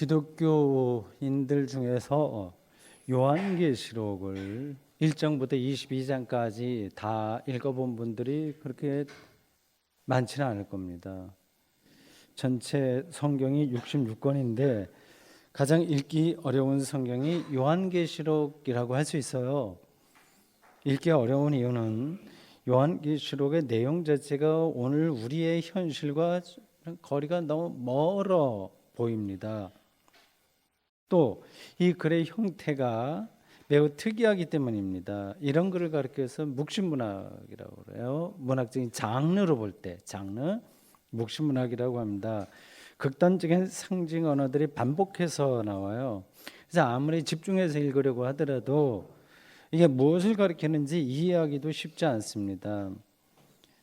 기독교인들 중에서 요한계시록을 1장부터 22장까지 다 읽어본 분들이 그렇게 많지는 않을 겁니다. 전체 성경이 66권인데 가장 읽기 어려운 성경이 요한계시록이라고 할 수 있어요. 읽기 어려운 이유는 요한계시록의 내용 자체가 오늘 우리의 현실과 거리가 너무 멀어 보입니다. 또 이 글의 형태가 매우 특이하기 때문입니다. 이런 글을 가리켜서 묵시문학이라고 그래요. 문학적인 장르로 볼 때 장르 묵시문학이라고 합니다. 극단적인 상징 언어들이 반복해서 나와요. 그래서 아무리 집중해서 읽으려고 하더라도 이게 무엇을 가리키는지 이해하기도 쉽지 않습니다.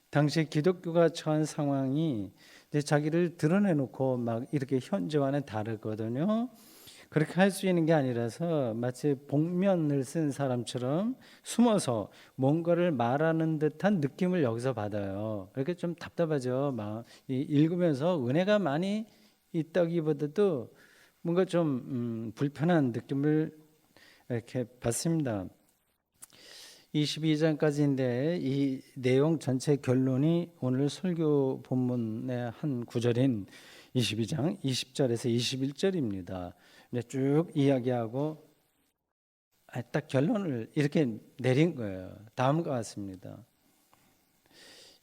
당시 기독교가 처한 상황이 이제 자기를 드러내놓고 막 이렇게 현재와는 다르거든요. 그렇게 할 수 있는 게 아니라서 마치 복면을 쓴 사람처럼 숨어서 뭔가를 말하는 듯한 느낌을 여기서 받아요. 그렇게 좀 답답하죠. 막 읽으면서 은혜가 많이 있다기보다도 뭔가 좀 불편한 느낌을 이렇게 받습니다. 22장까지인데 이 내용 전체 결론이 오늘 설교 본문의 한 구절인 22장 20절에서 21절입니다. 쭉 이야기하고 딱 결론을 이렇게 내린 거예요. 다음과 같습니다.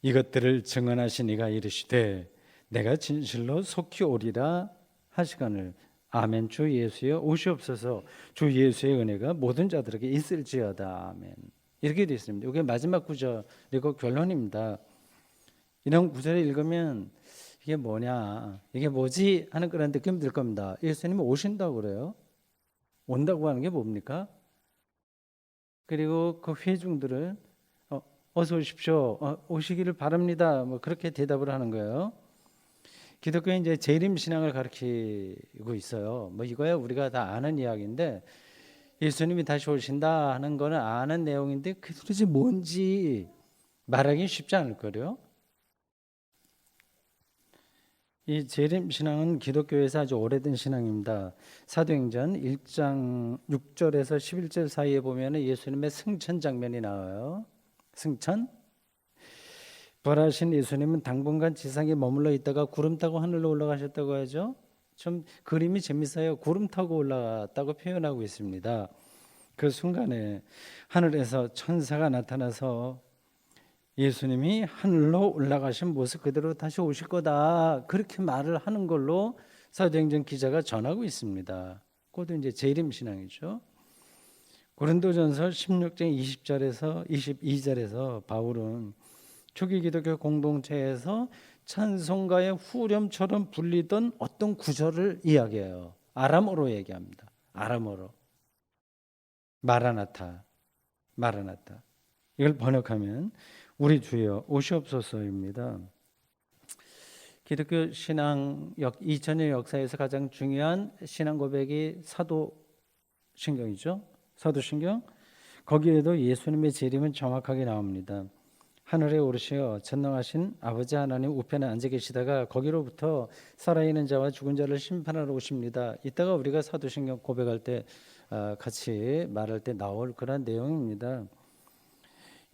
이것들을 증언하신 이가 이르시되 내가 진실로 속히 오리라 하시거늘 아멘. 주 예수여 오시옵소서. 주 예수의 은혜가 모든 자들에게 있을지어다. 아멘. 이렇게 되어 있습니다. 이게 마지막 구절이고 결론입니다. 이런 구절을 읽으면 이게 뭐냐, 이게 뭐지 하는 그런 느낌이 들 겁니다. 예수님이 오신다고 그래요. 온다고 하는 게 뭡니까? 그리고 그 회중들은 어서 오십시오, 오시기를 바랍니다, 뭐 그렇게 대답을 하는 거예요. 기독교는 이제 재림 신앙을 가르치고 있어요. 뭐 이거야 우리가 다 아는 이야기인데 예수님이 다시 오신다 하는 거는 아는 내용인데 그 도대체 뭔지 말하기 쉽지 않을 거예요. 이 재림 신앙은 기독교에서 아주 오래된 신앙입니다. 사도행전 1장 6절에서 11절 사이에 보면 예수님의 승천 장면이 나와요. 승천. 부활하신 예수님은 당분간 지상에 머물러 있다가 구름 타고 하늘로 올라가셨다고 하죠. 좀 그림이 재밌어요. 구름 타고 올라갔다고 표현하고 있습니다. 그 순간에 하늘에서 천사가 나타나서 예수님이 하늘로 올라가신 모습 그대로 다시 오실 거다, 그렇게 말을 하는 걸로 사도행전 기자가 전하고 있습니다. 그것도 이제 재림 신앙이죠. 고린도전서 16장 20절에서 22절에서 바울은 초기 기독교 공동체에서 찬송가의 후렴처럼 불리던 어떤 구절을 이야기해요. 아람어로 얘기합니다. 아람어로 마라나타, 마라나타. 이걸 번역하면 우리 주여 오시옵소서입니다. 기독교 신앙 2000년 역사에서 가장 중요한 신앙 고백이 사도신경이죠. 사도신경. 거기에도 예수님의 재림은 정확하게 나옵니다. 하늘에 오르시어 전능하신 아버지 하나님 우편에 앉아 계시다가 거기로부터 살아있는 자와 죽은 자를 심판하러 오십니다. 이따가 우리가 사도신경 고백할 때 같이 말할 때 나올 그런 내용입니다.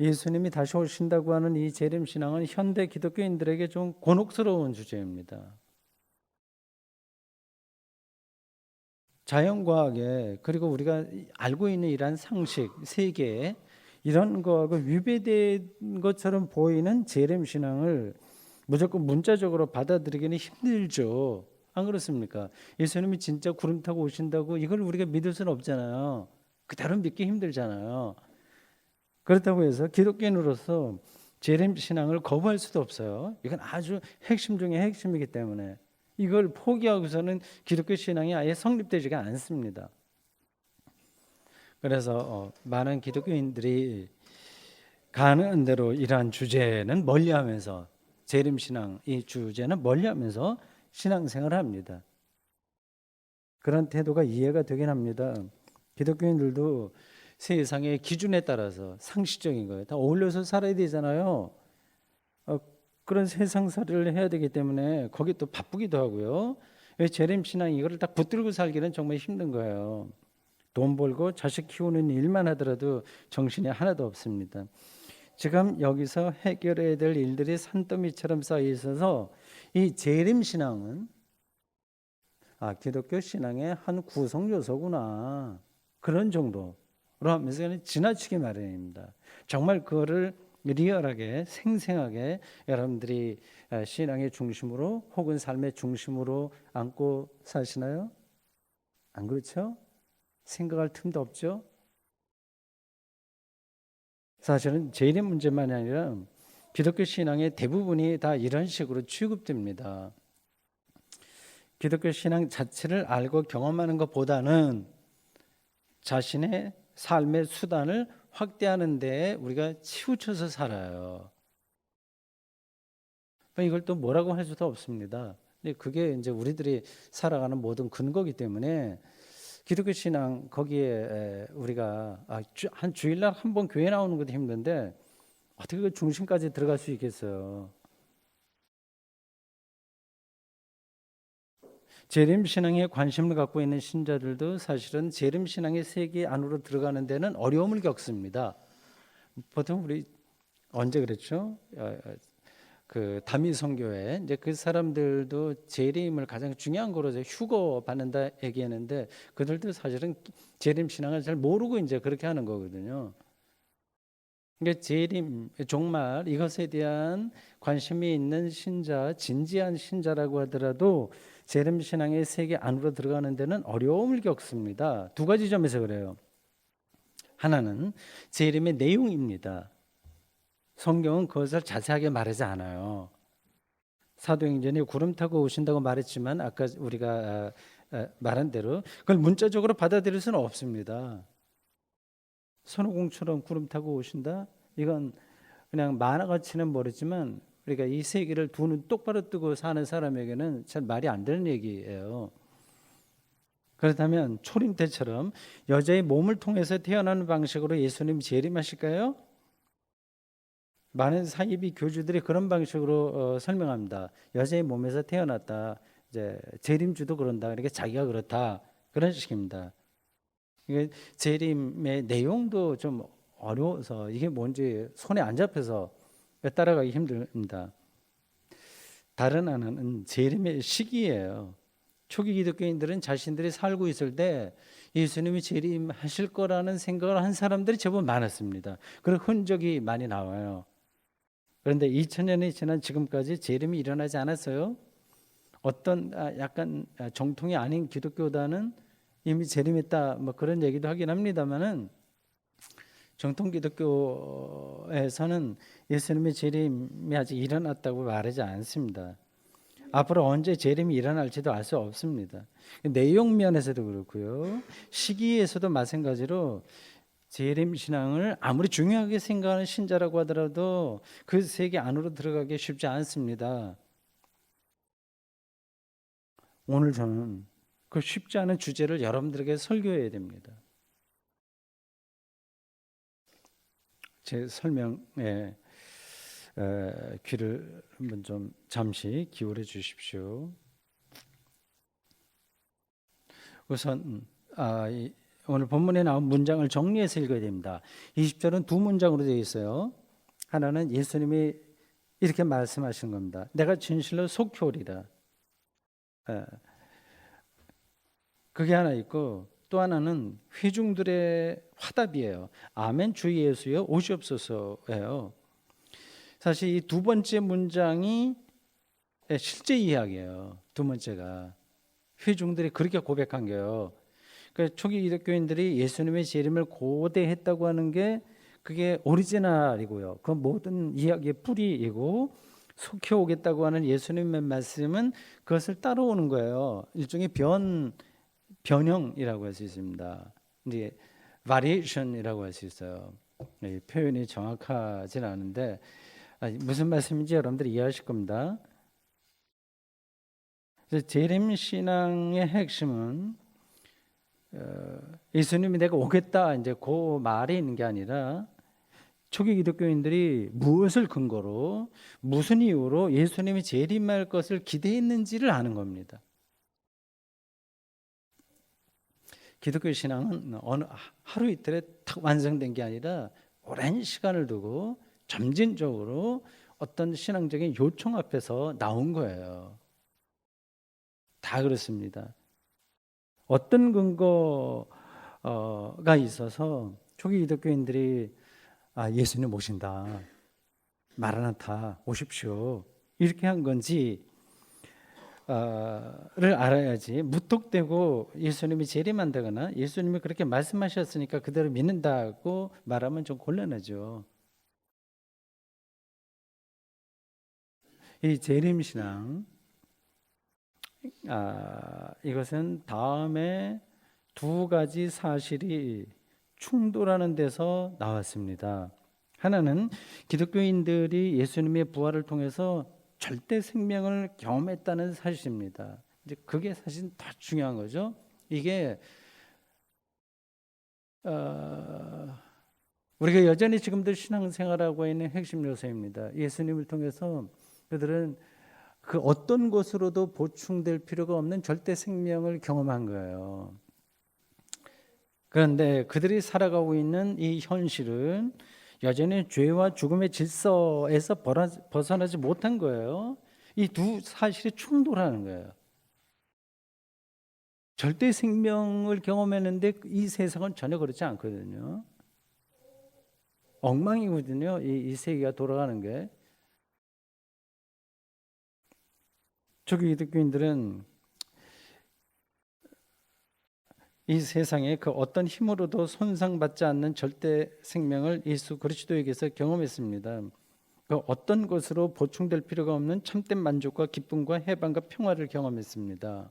예수님이 다시 오신다고 하는 이 재림 신앙은 현대 기독교인들에게 좀 곤혹스러운 주제입니다. 자연과학에, 그리고 우리가 알고 있는 이러한 상식, 세계, 이런 거하고 위배된 것처럼 보이는 재림 신앙을 무조건 문자적으로 받아들이기는 힘들죠. 안 그렇습니까? 예수님이 진짜 구름 타고 오신다고 이걸 우리가 믿을 수는 없잖아요. 그대로 믿기 힘들잖아요. 그렇다고 해서 기독교인으로서 재림 신앙을 거부할 수도 없어요. 이건 아주 핵심 중에 핵심이기 때문에 이걸 포기하고서는 기독교 신앙이 아예 성립되지가 않습니다. 그래서 많은 기독교인들이 가능한 대로 이러한 주제는 멀리하면서, 재림 신앙 이 주제는 멀리하면서 신앙생활을 합니다. 그런 태도가 이해가 되긴 합니다. 기독교인들도 세상의 기준에 따라서 상식적인 거예요. 다 어울려서 살아야 되잖아요. 그런 세상살이를 해야 되기 때문에 거기 또 바쁘기도 하고요. 왜 재림신앙 이거를 딱 붙들고 살기는 정말 힘든 거예요. 돈 벌고 자식 키우는 일만 하더라도 정신이 하나도 없습니다. 지금 여기서 해결해야 될 일들이 산더미처럼 쌓여 있어서 이 재림신앙은 기독교 신앙의 한 구성 요소구나, 그런 정도로 하면서 그냥 지나치게 마련입니다. 정말 그거를 리얼하게 생생하게 여러분들이 신앙의 중심으로 혹은 삶의 중심으로 안고 사시나요? 안 그렇죠? 생각할 틈도 없죠? 사실은 재림 문제만이 아니라 기독교 신앙의 대부분이 다 이런 식으로 취급됩니다. 기독교 신앙 자체를 알고 경험하는 것보다는 자신의 삶의 수단을 확대하는 데에 우리가 치우쳐서 살아요. 이걸 또 뭐라고 할 수도 없습니다. 근데 그게 이제 우리들이 살아가는 모든 근거이기 때문에 기독교 신앙 거기에 우리가 한 주일날 한 번 교회 나오는 것도 힘든데 어떻게 그 중심까지 들어갈 수 있겠어요? 재림 신앙에 관심을 갖고 있는 신자들도 사실은 재림 신앙의 세계 안으로 들어가는 데는 어려움을 겪습니다. 보통 우리 언제 그랬죠? 그 다미 선교회 이제 그 사람들도 재림을 가장 중요한 거로 휴거 받는다 얘기했는데 그들도 사실은 재림 신앙을 잘 모르고 이제 그렇게 하는 거거든요. 그러니까 재림 종말 이것에 대한 관심이 있는 신자, 진지한 신자라고 하더라도 재림 신앙의 세계 안으로 들어가는 데는 어려움을 겪습니다. 두 가지 점에서 그래요. 하나는 재림의 내용입니다. 성경은 그것을 자세하게 말하지 않아요. 사도행전에 구름 타고 오신다고 말했지만 아까 우리가 말한 대로 그걸 문자적으로 받아들일 수는 없습니다. 손오공처럼 구름 타고 오신다? 이건 그냥 만화같이는 모르지만 우리가 이 세계를 두 눈 똑바로 뜨고 사는 사람에게는 잘 말이 안 되는 얘기예요. 그렇다면 초림 때처럼 여자의 몸을 통해서 태어나는 방식으로 예수님 재림하실까요? 많은 사이비 교주들이 그런 방식으로 설명합니다. 여자의 몸에서 태어났다. 이제 재림주도 그런다. 그러니까 자기가 그렇다. 그런 식입니다. 이게 재림의 내용도 좀 어려워서 이게 뭔지 손에 안 잡혀서 따라가기 힘듭니다. 다른 하나는 재림의 시기예요. 초기 기독교인들은 자신들이 살고 있을 때 예수님이 재림하실 거라는 생각을 한 사람들이 제법 많았습니다. 그런 흔적이 많이 나와요. 그런데 2000년이 지난 지금까지 재림이 일어나지 않았어요. 어떤 약간 정통이 아닌 기독교단은 이미 재림했다 뭐 그런 얘기도 하긴 합니다만은 정통 기독교에서는 예수님의 재림이 아직 일어났다고 말하지 않습니다. 앞으로 언제 재림이 일어날지도 알 수 없습니다. 내용 면에서도 그렇고요. 시기에서도 마찬가지로 재림 신앙을 아무리 중요하게 생각하는 신자라고 하더라도 그 세계 안으로 들어가기 쉽지 않습니다. 오늘 저는 그 쉽지 않은 주제를 여러분들에게 설교해야 됩니다. 제 설명에 귀를 한번 좀 잠시 기울여 주십시오. 우선 오늘 본문에 나온 문장을 정리해서 읽어야 됩니다. 20절은 두 문장으로 되어 있어요. 하나는 예수님이 이렇게 말씀하신 겁니다. 내가 진실로 속히 오리라. 그게 하나 있고 또 하나는 회중들의 화답이에요. 아멘 주 예수여 오시옵소서예요. 사실 이 두 번째 문장이 실제 이야기예요. 두 번째가 회중들이 그렇게 고백한 거예요. 그러니까 초기 기독교인들이 예수님의 재림을 고대했다고 하는 게 그게 오리지널이고요. 그 모든 이야기의 뿌리이고 속히 오겠다고 하는 예수님의 말씀은 그것을 따라오는 거예요. 일종의 변형이라고 할 수 있습니다. 이제 variation이라고 할 수 있어요. 표현이 정확하진 않은데 무슨 말씀인지 여러분들이 이해하실 겁니다. 재림 신앙의 핵심은 예수님이 내가 오겠다 이제 그 말이 있는 게 아니라 초기 기독교인들이 무엇을 근거로 무슨 이유로 예수님이 재림할 것을 기대했는지를 아는 겁니다. 기독교 신앙은 어느 하루 이틀에 탁 완성된 게 아니라 오랜 시간을 두고 점진적으로 어떤 신앙적인 요청 앞에서 나온 거예요. 다 그렇습니다. 어떤 근거가 있어서 초기 기독교인들이 예수님 오신다, 마라나타 오십시오 이렇게 한 건지 를 알아야지, 무턱대고 예수님이 재림한다거나 예수님이 그렇게 말씀하셨으니까 그대로 믿는다고 말하면 좀 곤란하죠. 이 재림신앙, 이것은 다음에 두 가지 사실이 충돌하는 데서 나왔습니다. 하나는 기독교인들이 예수님의 부활을 통해서 절대 생명을 경험했다는 사실입니다. 이제 그게 사실 더 중요한 거죠. 이게 우리가 여전히 지금도 신앙생활하고 있는 핵심 요소입니다. 예수님을 통해서 그들은 그 어떤 것으로도 보충될 필요가 없는 절대 생명을 경험한 거예요. 그런데 그들이 살아가고 있는 이 현실은 여전히 죄와 죽음의 질서에서 벗어나지 못한 거예요. 이 두 사실이 충돌하는 거예요. 절대 생명을 경험했는데 이 세상은 전혀 그렇지 않거든요. 엉망이거든요. 이 세계가 돌아가는 게. 초기 기독교인들은 이 세상에 그 어떤 힘으로도 손상받지 않는 절대 생명을 예수 그리스도에게서 경험했습니다. 그 어떤 것으로 보충될 필요가 없는 참된 만족과 기쁨과 해방과 평화를 경험했습니다.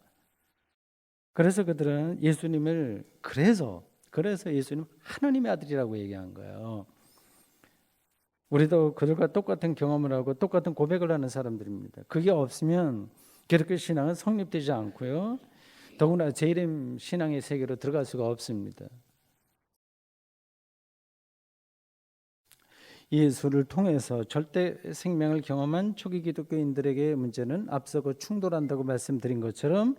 그래서 그들은 예수님을 그래서 예수님 하나님의 아들이라고 얘기한 거예요. 우리도 그들과 똑같은 경험을 하고 똑같은 고백을 하는 사람들입니다. 그게 없으면 기독교 신앙은 성립되지 않고요. 더구나 재림 신앙의 세계로 들어갈 수가 없습니다. 예수를 통해서 절대 생명을 경험한 초기 기독교인들에게 문제는 앞서 그 충돌한다고 말씀드린 것처럼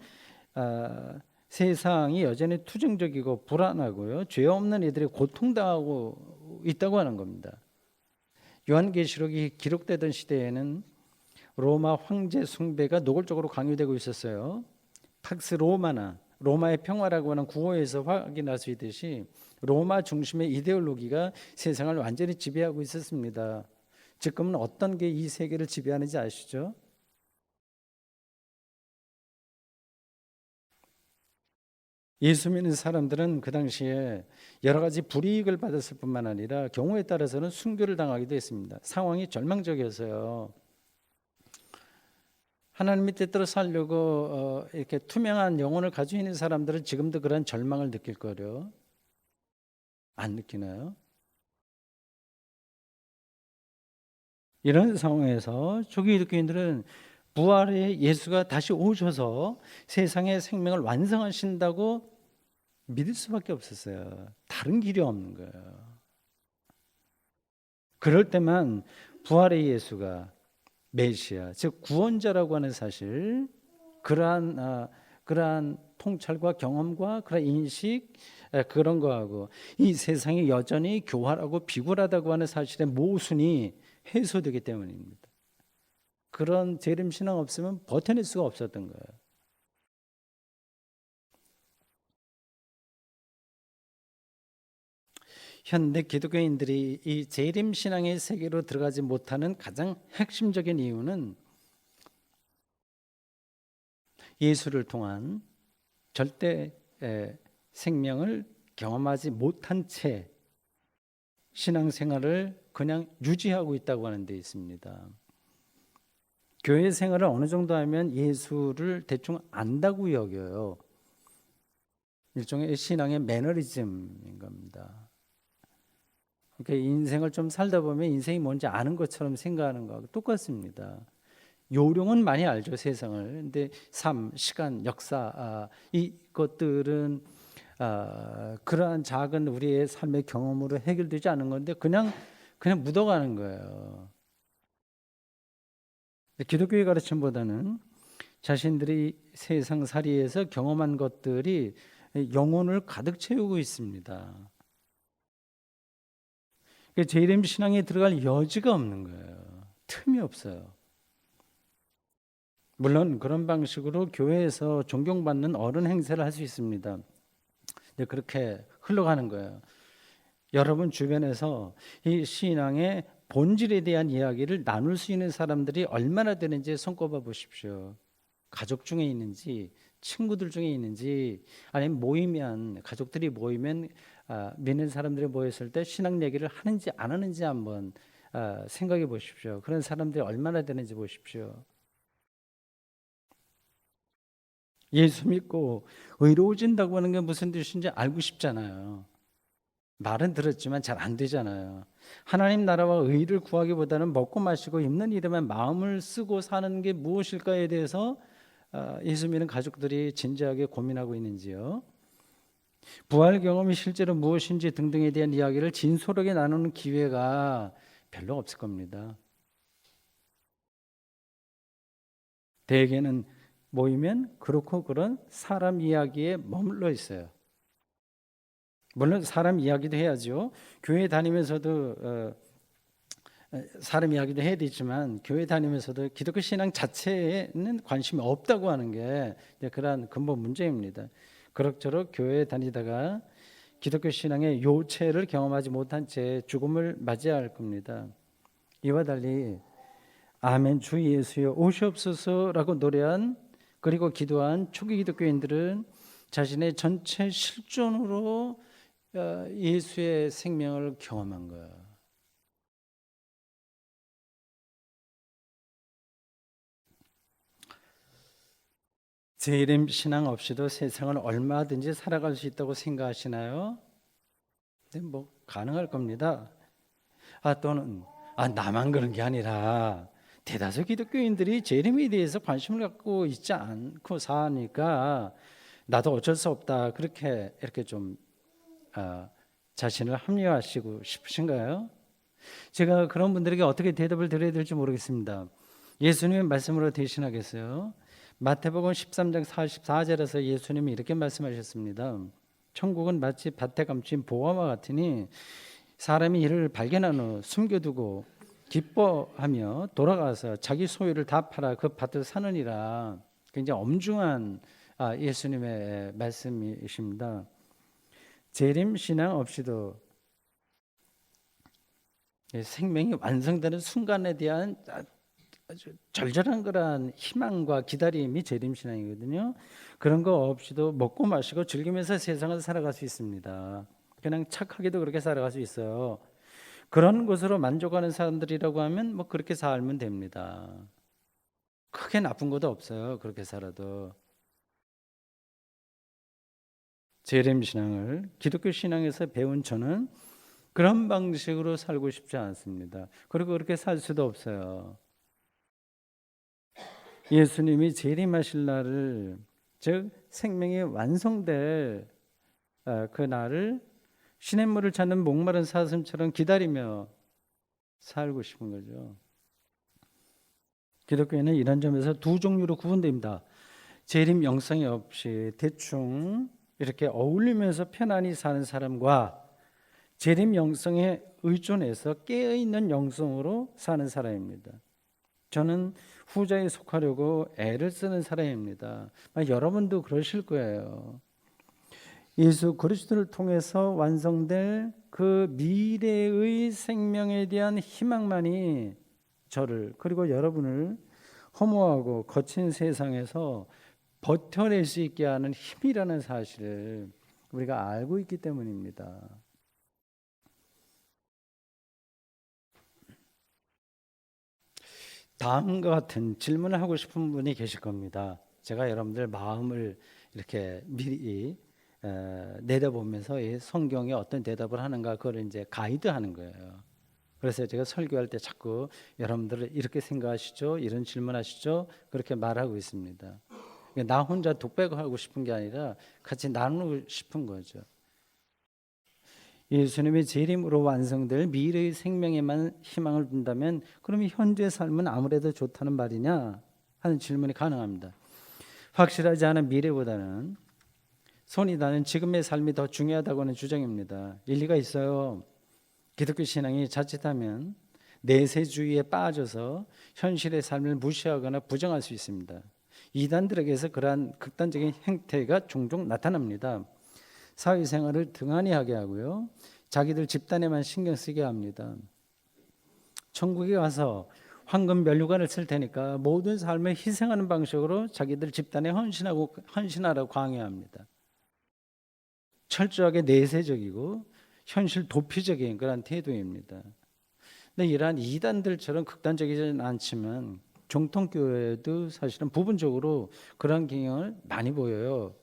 세상이 여전히 투정적이고 불안하고요. 죄 없는 이들이 고통당하고 있다고 하는 겁니다. 요한계시록이 기록되던 시대에는 로마 황제 숭배가 노골적으로 강요되고 있었어요. 팍스 로마나 로마의 평화라고 하는 구호에서 확인할 수 있듯이 로마 중심의 이데올로기가 세상을 완전히 지배하고 있었습니다. 지금은 어떤 게 이 세계를 지배하는지 아시죠? 예수 믿는 사람들은 그 당시에 여러 가지 불이익을 받았을 뿐만 아니라 경우에 따라서는 순교를 당하기도 했습니다. 상황이 절망적이어서요. 하나님의 뜻대로 살려고 이렇게 투명한 영혼을 가지고 있는 사람들은 지금도 그런 절망을 느낄 거요. 안 느끼나요? 이런 상황에서 초기 기독교인들은 부활의 예수가 다시 오셔서 세상의 생명을 완성하신다고 믿을 수밖에 없었어요. 다른 길이 없는 거예요. 그럴 때만 부활의 예수가 메시아, 즉 구원자라고 하는 사실, 그러한 통찰과 경험과 그런 인식, 그런 거하고 이 세상이 여전히 교활하고 비굴하다고 하는 사실의 모순이 해소되기 때문입니다. 그런 재림 신앙 없으면 버텨낼 수가 없었던 거예요. 현대 기독교인들이 이 재림 신앙의 세계로 들어가지 못하는 가장 핵심적인 이유는 예수를 통한 절대 생명을 경험하지 못한 채 신앙생활을 그냥 유지하고 있다고 하는 데 있습니다. 교회 생활을 어느 정도 하면 예수를 대충 안다고 여겨요. 일종의 신앙의 매너리즘인 겁니다. 그러니까 인생을 좀 살다 보면 인생이 뭔지 아는 것처럼 생각하는 거하고 똑같습니다. 요령은 많이 알죠, 세상을. 근데 삶, 시간, 역사, 이것들은 그러한 작은 우리의 삶의 경험으로 해결되지 않은 건데 그냥 묻어가는 거예요. 기독교의 가르침보다는 자신들이 세상살이에서 경험한 것들이 영혼을 가득 채우고 있습니다. 재림 신앙에 들어갈 여지가 없는 거예요. 틈이 없어요. 물론 그런 방식으로 교회에서 존경받는 어른 행세를 할 수 있습니다. 근데 그렇게 흘러가는 거예요. 여러분 주변에서 이 신앙의 본질에 대한 이야기를 나눌 수 있는 사람들이 얼마나 되는지 손꼽아 보십시오. 가족 중에 있는지, 친구들 중에 있는지, 아니면 모이면, 가족들이 모이면, 믿는 사람들이 모였을 때 신앙 얘기를 하는지 안 하는지 한번 생각해 보십시오. 그런 사람들이 얼마나 되는지 보십시오. 예수 믿고 의로워진다고 하는 게 무슨 뜻인지 알고 싶잖아요. 말은 들었지만 잘 안 되잖아요. 하나님 나라와 의를 구하기보다는 먹고 마시고 입는 일에만 마음을 쓰고 사는 게 무엇일까에 대해서 예수 믿는 가족들이 진지하게 고민하고 있는지요. 부활 경험이 실제로 무엇인지 등등에 대한 이야기를 진솔하게 나누는 기회가 별로 없을 겁니다. 대개는 모이면 그렇고 그런 사람 이야기에 머물러 있어요. 물론 사람 이야기도 해야죠. 교회 다니면서도 사람 이야기도 해야 되지만 교회 다니면서도 기독교 신앙 자체에는 관심이 없다고 하는 게 그러한 근본 문제입니다. 그럭저럭 교회에 다니다가 기독교 신앙의 요체를 경험하지 못한 채 죽음을 맞이할 겁니다. 이와 달리 아멘 주 예수여 오시옵소서라고 노래한 그리고 기도한 초기 기독교인들은 자신의 전체 실존으로 예수의 생명을 경험한 거예요. 재림 신앙 없이도 세상을 얼마든지 살아갈 수 있다고 생각하시나요? 네, 뭐 가능할 겁니다. 또는 나만 그런 게 아니라 대다수 기독교인들이 재림에 대해서 관심을 갖고 있지 않고 사니까 나도 어쩔 수 없다 그렇게 이렇게 좀 자신을 합리화하시고 싶으신가요? 제가 그런 분들에게 어떻게 대답을 드려야 될지 모르겠습니다. 예수님의 말씀으로 대신하겠어요. 마태복음 13장 44절에서 예수님이 이렇게 말씀하셨습니다. 천국은 마치 밭에 감춘 보화와 같으니 사람이 이를 발견한 후 숨겨두고 기뻐하며 돌아가서 자기 소유를 다 팔아 그 밭을 사느니라. 굉장히 엄중한 예수님의 말씀이십니다. 재림 신앙 없이도 생명이 완성되는 순간에 대한 아주 절절한 그러한 희망과 기다림이 재림 신앙이거든요. 그런 거 없이도 먹고 마시고 즐기면서 세상을 살아갈 수 있습니다. 그냥 착하게도 그렇게 살아갈 수 있어요. 그런 것으로 만족하는 사람들이라고 하면 뭐 그렇게 살면 됩니다. 크게 나쁜 것도 없어요. 그렇게 살아도. 재림 신앙을 기독교 신앙에서 배운 저는 그런 방식으로 살고 싶지 않습니다. 그리고 그렇게 살 수도 없어요. 예수님이 재림하실 날을, 즉 생명이 완성될 그 날을 시냇물을 찾는 목마른 사슴처럼 기다리며 살고 싶은 거죠. 기독교에는 이런 점에서 두 종류로 구분됩니다. 재림 영성이 없이 대충 이렇게 어울리면서 편안히 사는 사람과 재림 영성에 의존해서 깨어있는 영성으로 사는 사람입니다. 저는 후자에 속하려고 애를 쓰는 사람입니다. 여러분도 그러실 거예요. 예수 그리스도를 통해서 완성될 그 미래의 생명에 대한 희망만이 저를 그리고 여러분을 허무하고 거친 세상에서 버텨낼 수 있게 하는 힘이라는 사실을 우리가 알고 있기 때문입니다. 다음과 같은 질문을 하고 싶은 분이 계실 겁니다. 제가 여러분들 마음을 이렇게 미리 내다보면서 이 성경에 어떤 대답을 하는가 그걸 이제 가이드하는 거예요. 그래서 제가 설교할 때 자꾸 여러분들을 이렇게 생각하시죠, 이런 질문하시죠, 그렇게 말하고 있습니다. 나 혼자 독백하고 싶은 게 아니라 같이 나누고 싶은 거죠. 예수님의 재림으로 완성될 미래의 생명에만 희망을 둔다면 그럼 현재 삶은 아무래도 좋다는 말이냐 하는 질문이 가능합니다. 확실하지 않은 미래보다는 손이 닿는 지금의 삶이 더 중요하다고 하는 주장입니다. 일리가 있어요. 기독교 신앙이 자칫하면 내세주의에 빠져서 현실의 삶을 무시하거나 부정할 수 있습니다. 이단들에게서 그러한 극단적인 행태가 종종 나타납니다. 사회생활을 등한히 하게 하고요. 자기들 집단에만 신경 쓰게 합니다. 천국에 가서 황금 면류관을 쓸 테니까 모든 삶을 희생하는 방식으로 자기들 집단에 헌신하라고 강요합니다. 철저하게 내세적이고 현실 도피적인 그런 태도입니다. 근데 이러한 이단들처럼 극단적이지는 않지만 정통교회도 사실은 부분적으로 그런 경향을 많이 보여요.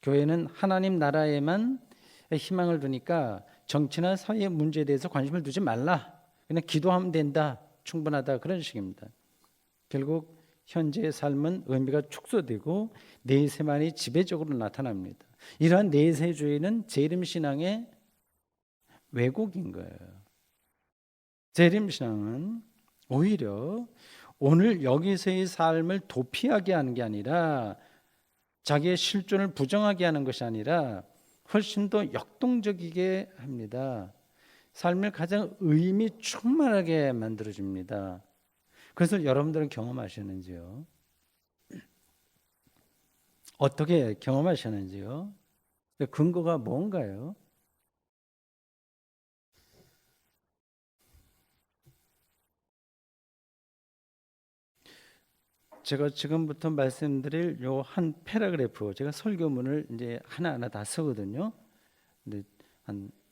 교회는 하나님 나라에만 희망을 두니까 정치나 사회 문제에 대해서 관심을 두지 말라. 그냥 기도하면 된다. 충분하다. 그런 식입니다. 결국 현재의 삶은 의미가 축소되고 내세만이 지배적으로 나타납니다. 이러한 내세주의는 재림신앙의 왜곡인 거예요. 재림신앙은 오히려 오늘 여기서의 삶을 도피하게 하는 게 아니라 자기의 실존을 부정하게 하는 것이 아니라 훨씬 더 역동적이게 합니다. 삶을 가장 의미 충만하게 만들어줍니다. 그래서 여러분들은 경험하셨는지요? 어떻게 경험하셨는지요? 근거가 뭔가요? 제가 지금부터 말씀드릴 요 한 패러그래프, 제가 설교문을 이제 하나하나 다 쓰거든요. 근데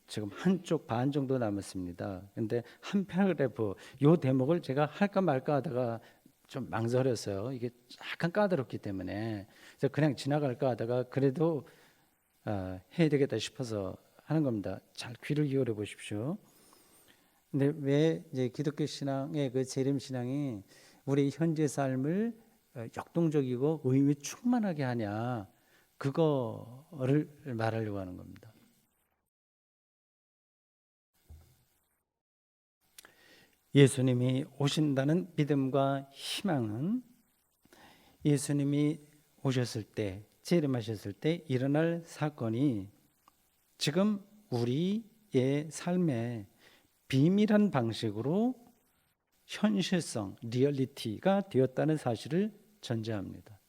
지금 한쪽 반 정도 남았습니다. 근데 한 패러그래프 요 대목을 제가 할까 말까 하다가 좀 망설였어요. 이게 약간 까다롭기 때문에 그래서 그냥 지나갈까 하다가 그래도 해야 되겠다 싶어서 하는 겁니다. 잘 귀를 기울여 보십시오. 근데 왜 이제 기독교 신앙의 그 재림 신앙이 우리 현재 삶을 역동적이고 의미 충만하게 하냐, 그거를 말하려고 하는 겁니다. 예수님이 오신다는 믿음과 희망은 예수님이 오셨을 때, 재림하셨을 때 일어날 사건이 지금 우리의 삶에 비밀한 방식으로 현실성, 리얼리티가 되었다는 사실을 전제합니다.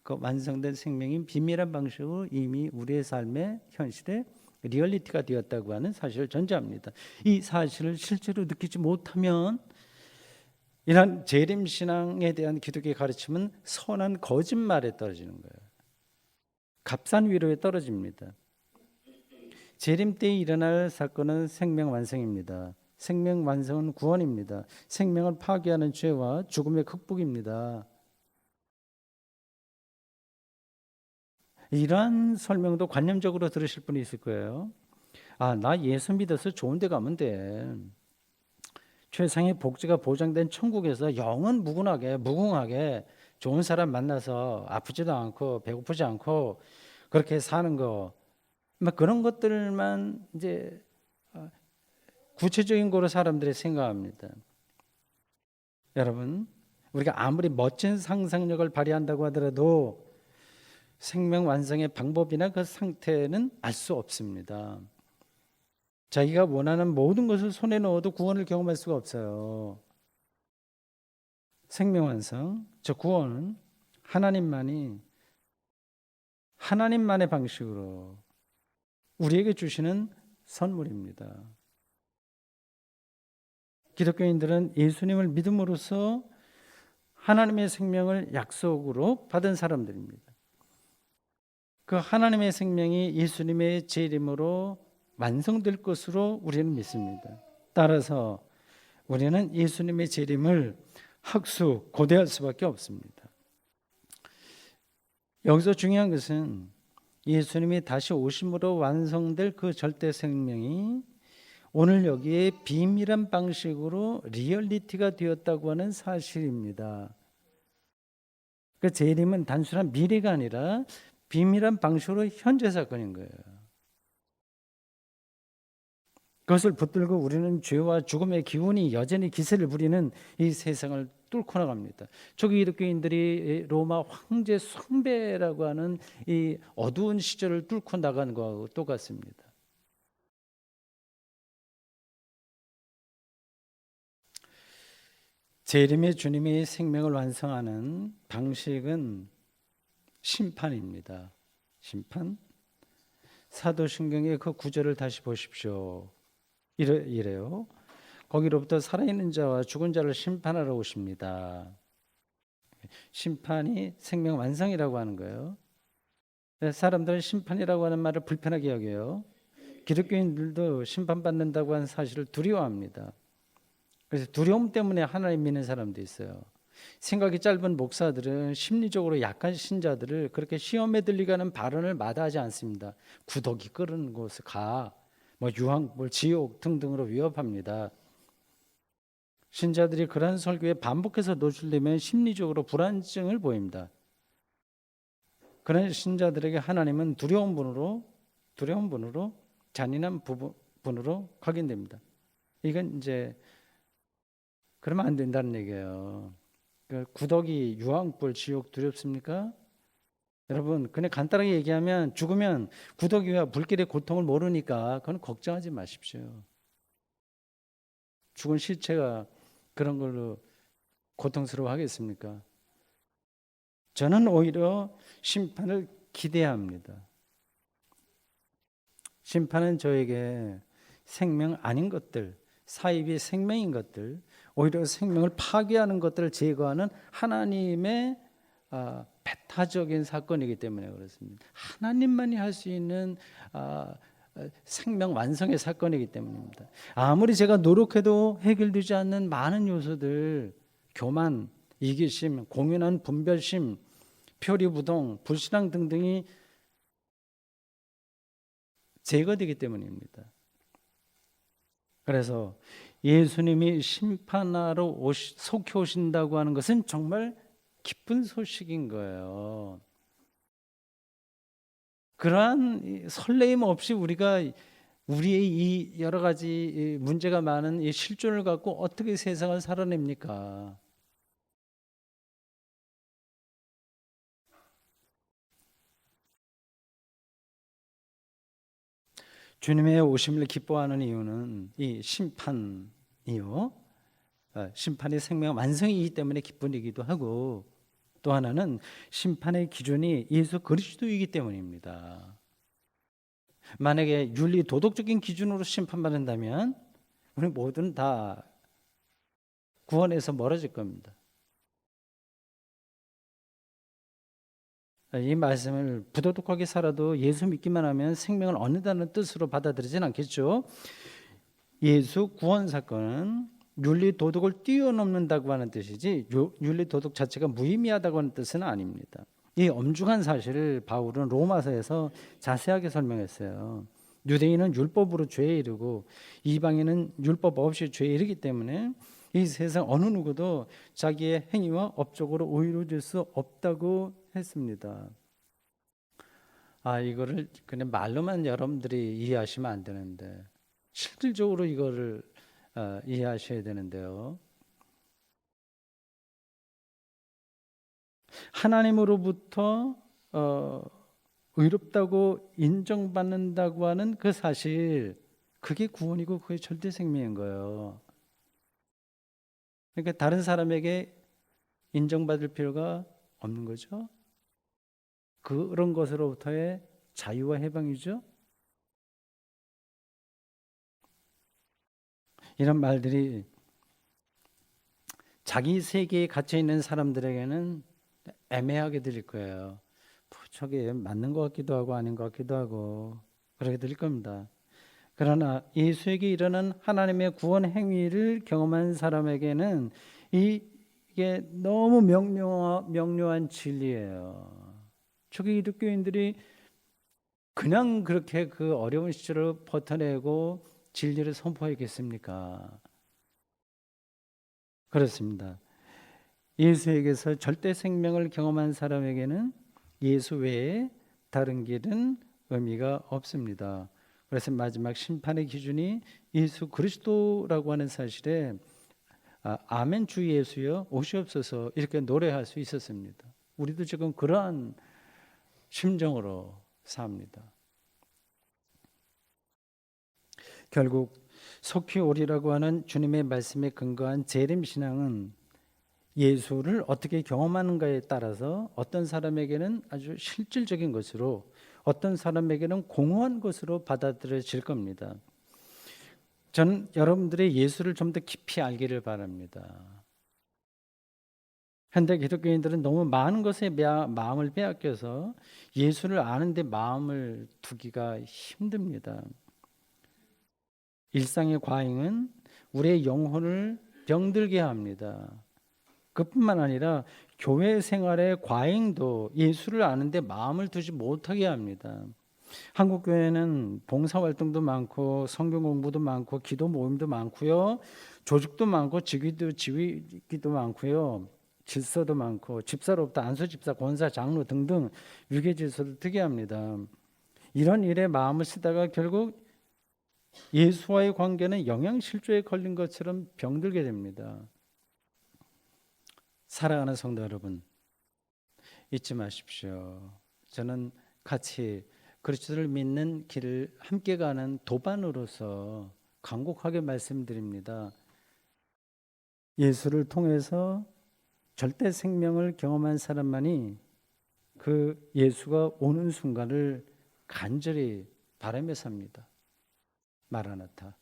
그 완성된 생명이 비밀한 방식으로 이미 우리의 삶의 현실에 리얼리티가 되었다고 하는 사실을 전제합니다. 이 사실을 실제로 느끼지 못하면 이런 재림신앙에 대한 기독교의 가르침은 선한 거짓말에 떨어지는 거예요. 값싼 위로에 떨어집니다. 재림 때 일어날 사건은 생명 완성입니다. 생명 완성은 구원입니다. 생명을 파괴하는 죄와 죽음의 극복입니다. 이러한 설명도 관념적으로 들으실 분이 있을 거예요. 나 예수 믿어서 좋은 데 가면 돼. 최상의 복지가 보장된 천국에서 영원 무궁하게 좋은 사람 만나서 아프지도 않고 배고프지 않고 그렇게 사는 거, 그런 것들만 이제 구체적인 거로 사람들이 생각합니다. 여러분, 우리가 아무리 멋진 상상력을 발휘한다고 하더라도 생명 완성의 방법이나 그 상태는 알 수 없습니다. 자기가 원하는 모든 것을 손에 넣어도 구원을 경험할 수가 없어요. 생명 완성, 저 구원은 하나님만의 방식으로 우리에게 주시는 선물입니다. 기독교인들은 예수님을 믿음으로써 하나님의 생명을 약속으로 받은 사람들입니다. 그 하나님의 생명이 예수님의 재림으로 완성될 것으로 우리는 믿습니다. 따라서 우리는 예수님의 재림을 고대할 수밖에 없습니다. 여기서 중요한 것은 예수님이 다시 오심으로 완성될 그 절대 생명이 오늘 여기에 비밀한 방식으로 리얼리티가 되었다고 하는 사실입니다. 그 재림은 단순한 미래가 아니라 비밀한 방식으로 현재 사건인 거예요. 그것을 붙들고 우리는 죄와 죽음의 기운이 여전히 기세를 부리는 이 세상을 뚫고 나갑니다. 초기 기독교인들이 로마 황제 숭배라고 하는 이 어두운 시절을 뚫고 나간 거하고 똑같습니다. 재림의 주님이 생명을 완성하는 방식은 심판입니다. 심판. 사도신경의 그 구절을 다시 보십시오. 이래요. 거기로부터 살아있는 자와 죽은 자를 심판하러 오십니다. 심판이 생명 완성이라고 하는 거예요. 사람들은 심판이라고 하는 말을 불편하게 여겨요. 기독교인들도 심판받는다고 하는 사실을 두려워합니다. 그래서 두려움 때문에 하나님 믿는 사람도 있어요. 생각이 짧은 목사들은 심리적으로 약한 신자들을 그렇게 시험에 들리게 하는 발언을 마다하지 않습니다. 구더기 끓는 곳에 가, 유황불, 지옥 등등으로 위협합니다. 신자들이 그러한 설교에 반복해서 노출되면 심리적으로 불안증을 보입니다. 그런 신자들에게 하나님은 두려운 분으로 잔인한 분으로 각인됩니다. 이건 이제 그러면 안 된다는 얘기예요. 구더기, 유황불, 지옥 두렵습니까? 여러분, 그냥 간단하게 얘기하면 죽으면 구더기와 불길의 고통을 모르니까 그건 걱정하지 마십시오. 죽은 시체가 그런 걸로 고통스러워 하겠습니까? 저는 오히려 심판을 기대합니다. 심판은 저에게 생명 아닌 것들, 사입이 생명인 것들, 오히려 생명을 파괴하는 것들을 제거하는 하나님의 배타적인 사건이기 때문에 그렇습니다. 하나님만이 할 수 있는 생명 완성의 사건이기 때문입니다. 아무리 제가 노력해도 해결되지 않는 많은 요소들, 교만, 이기심, 공연한 분별심, 표리부동, 불신앙 등등이 제거되기 때문입니다. 그래서 예수님이 심판하러 속히 오신다고 하는 것은 정말 기쁜 소식인 거예요. 그러한 설레임 없이 우리가 우리의 이 여러 가지 문제가 많은 이 실존을 갖고 어떻게 세상을 살아냅니까? 주님의 오심을 기뻐하는 이유는 이 심판이요. 심판의 생명 완성이기 때문에 기쁨이기도 하고, 또 하나는 심판의 기준이 예수 그리스도이기 때문입니다. 만약에 윤리 도덕적인 기준으로 심판받는다면 우리 모두는 다 구원에서 멀어질 겁니다. 이 말씀을 부도덕하게 살아도 예수 믿기만 하면 생명을 얻는다는 뜻으로 받아들이진 않겠죠. 예수 구원 사건은 윤리 도덕을 뛰어넘는다고 하는 뜻이지 윤리 도덕 자체가 무의미하다고 하는 뜻은 아닙니다. 이 엄중한 사실을 바울은 로마서에서 자세하게 설명했어요. 유대인은 율법으로 죄에 이르고 이방인은 율법 없이 죄에 이르기 때문에 이 세상 어느 누구도 자기의 행위와 업적으로 오히려질 수 없다고 했습니다. 이거를 그냥 말로만 여러분들이 이해하시면 안 되는데 실질적으로 이거를 이해하셔야 되는데요. 하나님으로부터 의롭다고 인정받는다고 하는 그 사실, 그게 구원이고 그게 절대 생명인 거예요. 그러니까 다른 사람에게 인정받을 필요가 없는 거죠. 그런 것으로부터의 자유와 해방이죠. 이런 말들이 자기 세계에 갇혀 있는 사람들에게는 애매하게 들릴 거예요. 저게 맞는 것 같기도 하고 아닌 것 같기도 하고 그렇게 들릴 겁니다. 그러나 예수에게 일어난 하나님의 구원 행위를 경험한 사람에게는 이게 너무 명료한 진리예요. 초기 기독교인들이 그냥 그렇게 그 어려운 시절을 버텨내고 진리를 선포했겠습니까? 그렇습니다. 예수에게서 절대 생명을 경험한 사람에게는 예수 외에 다른 길은 의미가 없습니다. 그래서 마지막 심판의 기준이 예수 그리스도라고 하는 사실에 아멘 주 예수여 오시옵소서 이렇게 노래할 수 있었습니다. 우리도 지금 그러한 심정으로 삽니다. 결국 속히 오리라고 하는 주님의 말씀에 근거한 재림신앙은 예수를 어떻게 경험하는가에 따라서 어떤 사람에게는 아주 실질적인 것으로, 어떤 사람에게는 공허한 것으로 받아들여질 겁니다. 저는 여러분들의 예수를 좀 더 깊이 알기를 바랍니다. 현대 기독교인들은 너무 많은 것에 마음을 빼앗겨서 예수를 아는데 마음을 두기가 힘듭니다. 일상의 과잉은 우리의 영혼을 병들게 합니다. 그뿐만 아니라 교회 생활의 과잉도 예수를 아는데 마음을 두지 못하게 합니다. 한국 교회는 봉사활동도 많고 성경 공부도 많고 기도 모임도 많고요. 조직도 많고 지위기도 많고요. 질서도 많고 집사로부터 안수집사, 권사, 장로 등등 위계질서도 특이합니다. 이런 일에 마음을 쓰다가 결국 예수와의 관계는 영양실조에 걸린 것처럼 병들게 됩니다. 사랑하는 성도 여러분, 잊지 마십시오. 저는 같이 그리스도를 믿는 길을 함께 가는 도반으로서 간곡하게 말씀드립니다. 예수를 통해서 절대 생명을 경험한 사람만이 그 예수가 오는 순간을 간절히 바라며 삽니다. 마라나타.